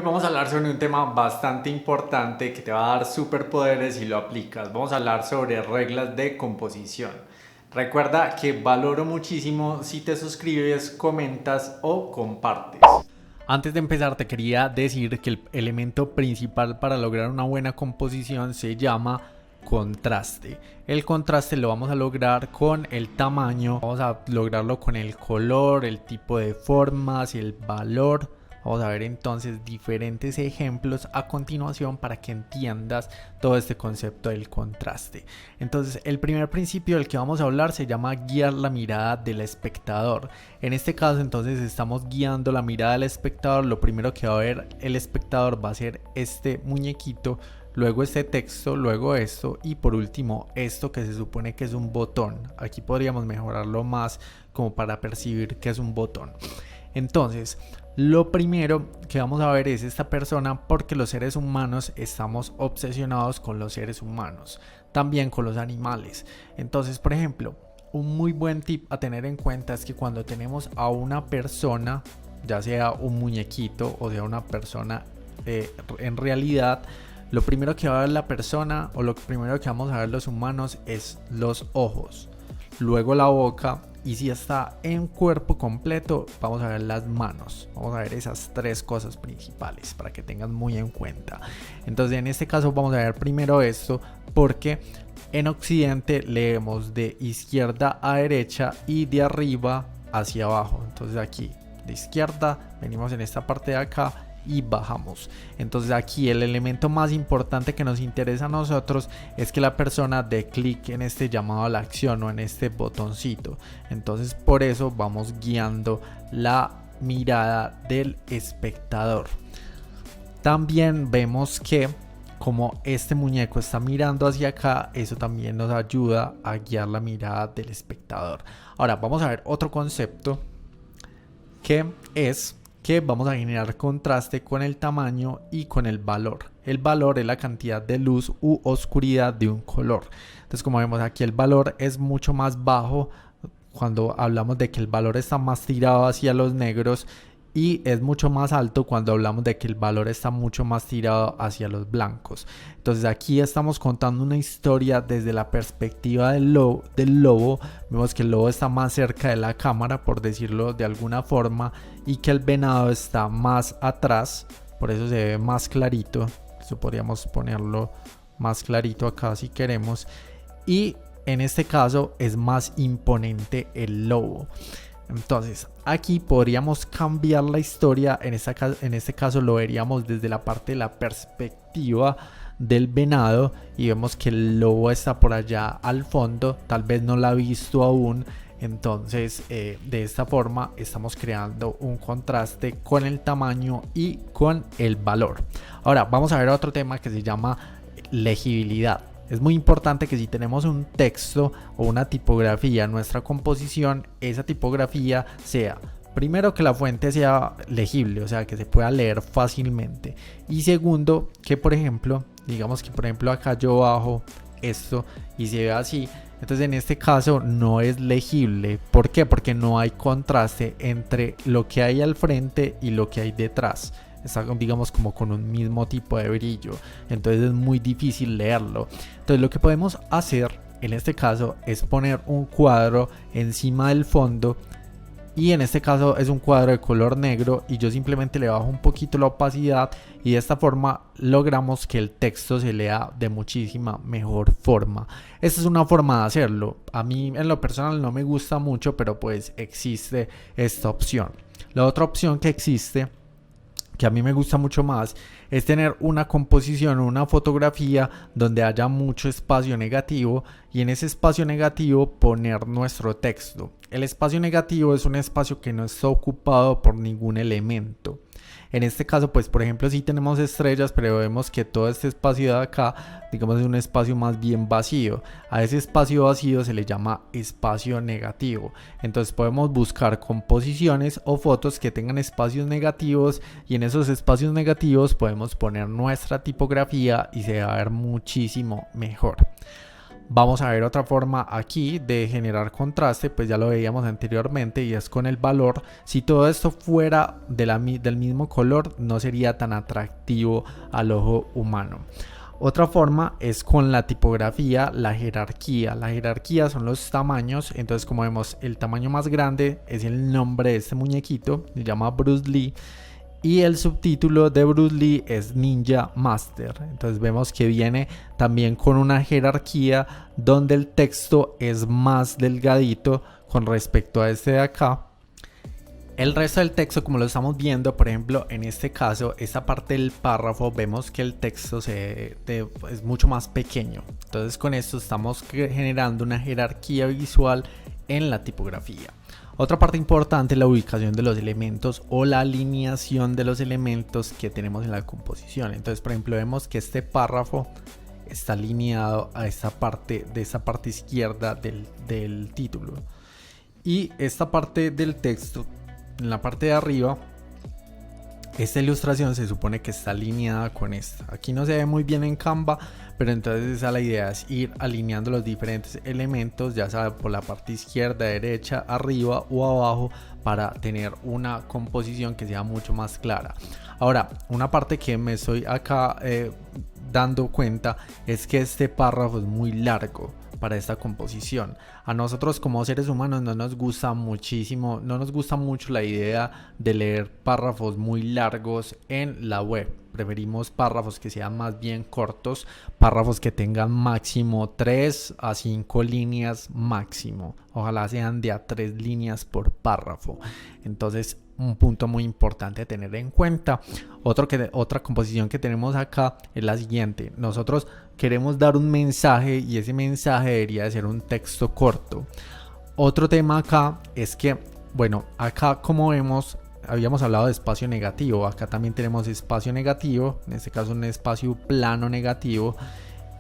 Vamos a hablar sobre un tema bastante importante que te va a dar superpoderes si lo aplicas. Vamos a hablar sobre reglas de composición. Recuerda que valoro muchísimo si te suscribes, comentas o compartes. Antes de empezar te quería decir que el elemento principal para lograr una buena composición se llama contraste. El contraste lo vamos a lograr con el tamaño, vamos a lograrlo con el color, el tipo de formas, el valor. Vamos a ver entonces diferentes ejemplos a continuación para que entiendas todo este concepto del contraste. Entonces, el primer principio del que vamos a hablar se llama guiar la mirada del espectador. En este caso, entonces, estamos guiando la mirada del espectador. Lo primero que va a ver el espectador va a ser este muñequito, luego este texto, luego esto y por último esto que se supone que es un botón. Aquí podríamos mejorarlo más como para percibir que es un botón. Entonces, lo primero que vamos a ver es esta persona porque los seres humanos estamos obsesionados con los seres humanos, también con los animales. Entonces, por ejemplo, un muy buen tip a tener en cuenta es que cuando tenemos a una persona, ya sea un muñequito o sea una persona en realidad, lo primero que va a ver la persona o lo primero que vamos a ver los humanos es los ojos, luego la boca. Y si está en cuerpo completo, vamos a ver las manos. Vamos a ver esas tres cosas principales para que tengan muy en cuenta. Entonces, en este caso vamos a ver primero esto porque en Occidente leemos de izquierda a derecha y de arriba hacia abajo. Entonces aquí de izquierda venimos en esta parte de acá y bajamos. Entonces aquí el elemento más importante que nos interesa a nosotros es que la persona dé clic en este llamado a la acción o en este botoncito. Entonces por eso vamos guiando la mirada del espectador. También vemos que como este muñeco está mirando hacia acá, eso también nos ayuda a guiar la mirada del espectador. Ahora vamos a ver otro concepto que es que vamos a generar contraste con el tamaño y con el valor. El valor es la cantidad de luz u oscuridad de un color. Entonces, como vemos aquí, el valor es mucho más bajo cuando hablamos de que el valor está más tirado hacia los negros y es mucho más alto cuando hablamos de que el valor está mucho más tirado hacia los blancos. Entonces aquí estamos contando una historia desde la perspectiva del lobo. Vemos que el lobo está más cerca de la cámara, por decirlo de alguna forma, y que el venado está más atrás, por eso se ve más clarito. Eso podríamos ponerlo más clarito acá si queremos. Y en este caso es más imponente el lobo. Entonces aquí podríamos cambiar la historia. En este caso lo veríamos desde la parte de la perspectiva del venado y vemos que el lobo está por allá al fondo, tal vez no la ha visto aún. Entonces de esta forma estamos creando un contraste con el tamaño y con el valor. Ahora vamos a ver otro tema que se llama legibilidad. Es muy importante que si tenemos un texto o una tipografía en nuestra composición, esa tipografía sea, primero, que la fuente sea legible, o sea, que se pueda leer fácilmente. Y segundo, que por ejemplo, digamos que por ejemplo acá yo bajo esto y se ve así. Entonces en este caso no es legible. ¿Por qué? Porque no hay contraste entre lo que hay al frente y lo que hay detrás. Está, digamos, como con un mismo tipo de brillo, entonces es muy difícil leerlo. Entonces lo que podemos hacer en este caso es poner un cuadro encima del fondo, y en este caso es un cuadro de color negro y yo simplemente le bajo un poquito la opacidad y de esta forma logramos que el texto se lea de muchísima mejor forma. Esta es una forma de hacerlo. A mí en lo personal no me gusta mucho, pero pues existe esta opción. La otra opción que existe, que a mí me gusta mucho más, es tener una composición o una fotografía donde haya mucho espacio negativo y en ese espacio negativo poner nuestro texto. El espacio negativo es un espacio que no está ocupado por ningún elemento. En este caso, pues por ejemplo, si tenemos estrellas, pero vemos que todo este espacio de acá, digamos, es un espacio más bien vacío. A ese espacio vacío se le llama espacio negativo. Entonces podemos buscar composiciones o fotos que tengan espacios negativos y en esos espacios negativos podemos poner nuestra tipografía y se va a ver muchísimo mejor. Vamos a ver otra forma aquí de generar contraste, pues ya lo veíamos anteriormente, y es con el valor. Si todo esto fuera del mismo color, no sería tan atractivo al ojo humano. Otra forma es con la tipografía, la jerarquía. La jerarquía son los tamaños. Entonces, como vemos, el tamaño más grande es el nombre de este muñequito, se llama Bruce Lee. Y el subtítulo de Bruce Lee es Ninja Master. Entonces vemos que viene también con una jerarquía donde el texto es más delgadito con respecto a este de acá. El resto del texto, como lo estamos viendo, por ejemplo, en este caso, esta parte del párrafo, vemos que el texto es mucho más pequeño. Entonces con esto estamos generando una jerarquía visual en la tipografía. Otra parte importante es la ubicación de los elementos o la alineación de los elementos que tenemos en la composición. Entonces, por ejemplo, vemos que este párrafo está alineado a esta parte izquierda del título. Y esta parte del texto, en la parte de arriba, esta ilustración se supone que está alineada con esta. Aquí no se ve muy bien en Canva, pero entonces esa la idea es ir alineando los diferentes elementos, ya sea por la parte izquierda, derecha, arriba o abajo, para tener una composición que sea mucho más clara. Ahora, una parte que me estoy acá dando cuenta es que este párrafo es muy largo para esta composición. A nosotros como seres humanos no nos gusta mucho la idea de leer párrafos muy largos en la web. Preferimos párrafos que sean más bien cortos, párrafos que tengan máximo 3 a 5 líneas máximo. Ojalá sean de a 3 líneas por párrafo. Entonces, un punto muy importante a tener en cuenta. Otra composición que tenemos acá es la siguiente. Nosotros queremos dar un mensaje y ese mensaje debería de ser un texto corto. Otro tema acá es que, bueno, acá como vemos, habíamos hablado de espacio negativo. Acá también tenemos espacio negativo, en este caso un espacio plano negativo.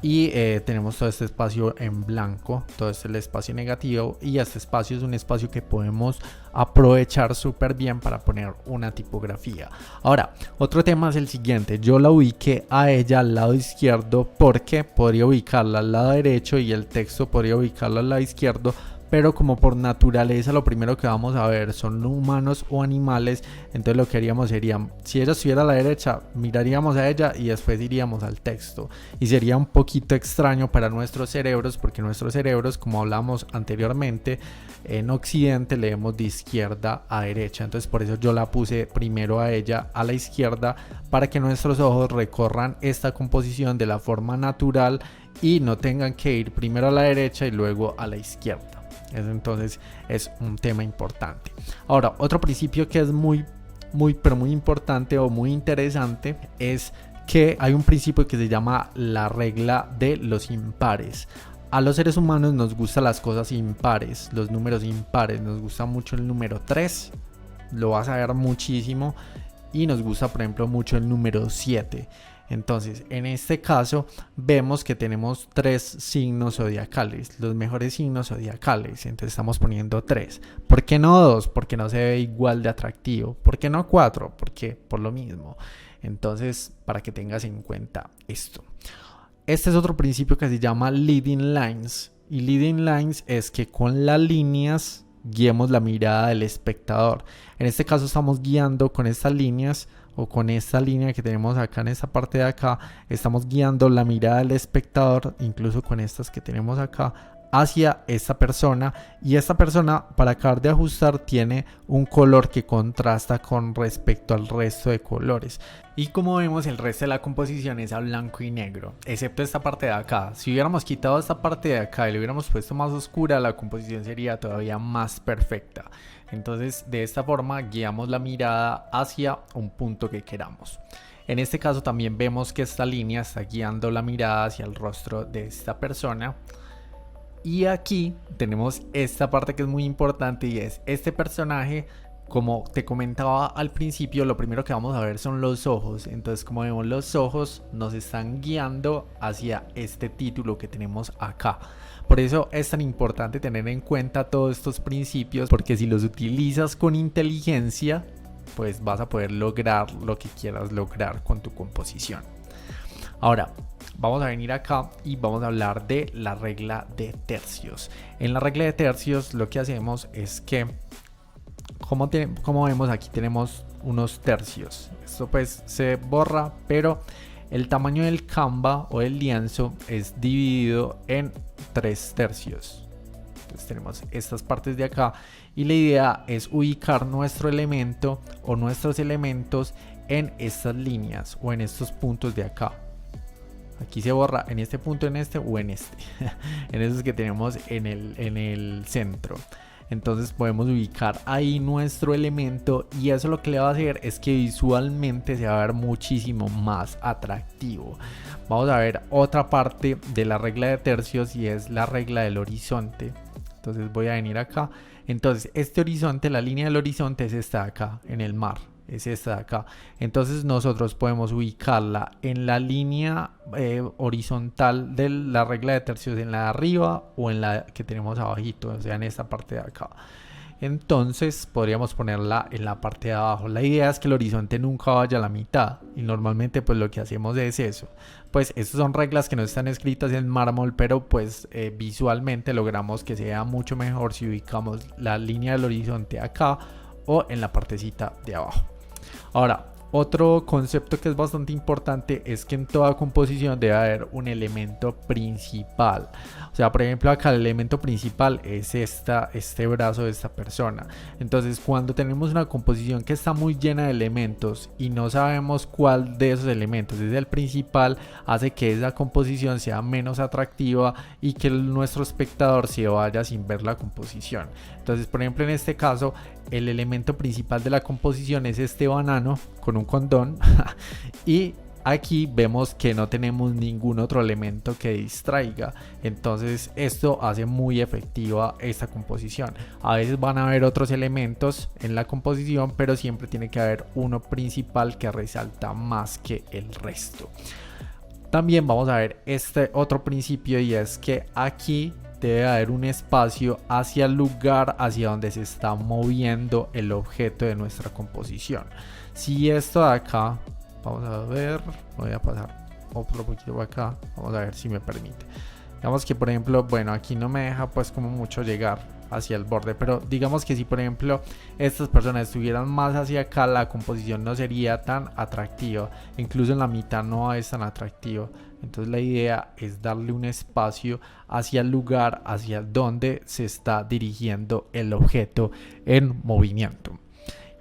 Y tenemos todo este espacio en blanco, todo este es el espacio negativo, y este espacio es un espacio que podemos aprovechar súper bien para poner una tipografía. Ahora, otro tema es el siguiente. Yo la ubiqué a ella al lado izquierdo porque podría ubicarla al lado derecho y el texto podría ubicarlo al lado izquierdo, pero como por naturaleza lo primero que vamos a ver son humanos o animales, entonces lo que haríamos sería, si ella estuviera a la derecha, miraríamos a ella y después iríamos al texto, y sería un poquito extraño para nuestros cerebros, porque nuestros cerebros, como hablamos anteriormente, en Occidente leemos de izquierda a derecha. Entonces por eso yo la puse primero a ella a la izquierda, para que nuestros ojos recorran esta composición de la forma natural y no tengan que ir primero a la derecha y luego a la izquierda. Entonces es un tema importante. Ahora, otro principio que es muy importante o muy interesante es que hay un principio que se llama la regla de los impares. A los seres humanos nos gustan las cosas impares, los números impares. Nos gusta mucho el número 3, lo vas a ver muchísimo, y nos gusta, por ejemplo, mucho el número 7. Entonces, en este caso, vemos que tenemos 3 signos zodiacales, los mejores signos zodiacales. Entonces, estamos poniendo 3. ¿Por qué no 2? Porque no se ve igual de atractivo. ¿Por qué no 4? Porque por lo mismo. Entonces, para que tengas en cuenta esto. Este es otro principio que se llama leading lines. Y leading lines es que con las líneas guiemos la mirada del espectador. En este caso, estamos guiando con estas líneas, o con esta línea que tenemos acá en esta parte de acá, estamos guiando la mirada del espectador, incluso con estas que tenemos acá, hacia esta persona, y esta persona, para acabar de ajustar, tiene un color que contrasta con respecto al resto de colores. Y como vemos, el resto de la composición es a blanco y negro, excepto esta parte de acá. Si hubiéramos quitado esta parte de acá y le hubiéramos puesto más oscura, la composición sería todavía más perfecta. Entonces, de esta forma guiamos la mirada hacia un punto que queramos. En este caso también vemos que esta línea está guiando la mirada hacia el rostro de esta persona. Y aquí tenemos esta parte que es muy importante, y es este personaje. Como te comentaba al principio, lo primero que vamos a ver son los ojos. Entonces, como vemos, los ojos nos están guiando hacia este título que tenemos acá. Por eso es tan importante tener en cuenta todos estos principios, porque si los utilizas con inteligencia, pues vas a poder lograr lo que quieras lograr con tu composición. Ahora, vamos a venir acá y vamos a hablar de la regla de tercios. En la regla de tercios lo que hacemos es que, como vemos aquí tenemos unos tercios. Esto pues se borra, pero el tamaño del Canva o del lienzo es dividido en 3 tercios. Entonces tenemos estas partes de acá y la idea es ubicar nuestro elemento o nuestros elementos en estas líneas o en estos puntos de acá. Aquí se borra en este punto, en este o en este, en esos que tenemos en el centro. Entonces podemos ubicar ahí nuestro elemento y eso lo que le va a hacer es que visualmente se va a ver muchísimo más atractivo. Vamos a ver otra parte de la regla de tercios y es la regla del horizonte. Entonces voy a venir acá. Entonces este horizonte, la línea del horizonte es esta de acá, en el mar. Es esta de acá. Entonces nosotros podemos ubicarla en la línea horizontal de la regla de tercios, en la de arriba o en la que tenemos abajito, o sea en esta parte de acá. Entonces podríamos ponerla en la parte de abajo. La idea es que el horizonte nunca vaya a la mitad y normalmente pues lo que hacemos es eso. Pues estas son reglas que no están escritas en mármol, pero pues visualmente logramos que sea mucho mejor si ubicamos la línea del horizonte acá o en la partecita de abajo. Ahora, otro concepto que es bastante importante es que en toda composición debe haber un elemento principal. O sea, por ejemplo, acá el elemento principal es este brazo de esta persona. Entonces, cuando tenemos una composición que está muy llena de elementos y no sabemos cuál de esos elementos es el principal, hace que esa composición sea menos atractiva y que nuestro espectador se vaya sin ver la composición. Entonces, por ejemplo, en este caso, el elemento principal de la composición es este banano con un condón y aquí vemos que no tenemos ningún otro elemento que distraiga. Entonces esto hace muy efectiva esta composición. A veces van a haber otros elementos en la composición, pero siempre tiene que haber uno principal que resalta más que el resto. También vamos a ver este otro principio y es que aquí debe haber un espacio hacia el lugar hacia donde se está moviendo el objeto de nuestra composición. Si esto de acá, vamos a ver, voy a pasar otro poquito por acá, vamos a ver si me permite. Digamos que por ejemplo, bueno, aquí no me deja pues como mucho llegar hacia el borde, pero digamos que si por ejemplo estas personas estuvieran más hacia acá, la composición no sería tan atractiva, incluso en la mitad no es tan atractivo. Entonces la idea es darle un espacio hacia el lugar, hacia donde se está dirigiendo el objeto en movimiento.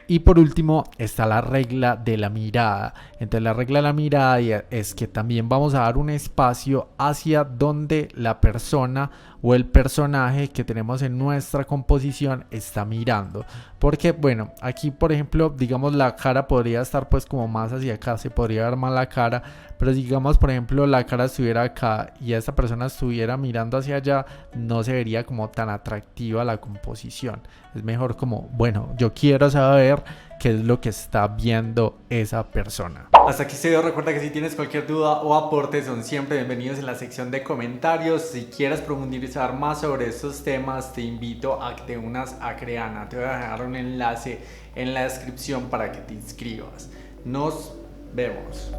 Y por último está la regla de la mirada. Entonces la regla de la mirada es que también vamos a dar un espacio hacia donde la persona o el personaje que tenemos en nuestra composición está mirando. Porque bueno, aquí por ejemplo, digamos la cara podría estar pues como más hacia acá, se podría ver más la cara. Pero digamos por ejemplo la cara estuviera acá y esta persona estuviera mirando hacia allá, no se vería como tan atractiva la composición. Es mejor como, bueno, yo quiero saber qué es lo que está viendo esa persona. Hasta aquí este video. Recuerda que si tienes cualquier duda o aporte son siempre bienvenidos en la sección de comentarios. Si quieres profundizar más sobre estos temas, te invito a que te unas a Creana. Te voy a dejar un enlace en la descripción para que te inscribas. Nos vemos.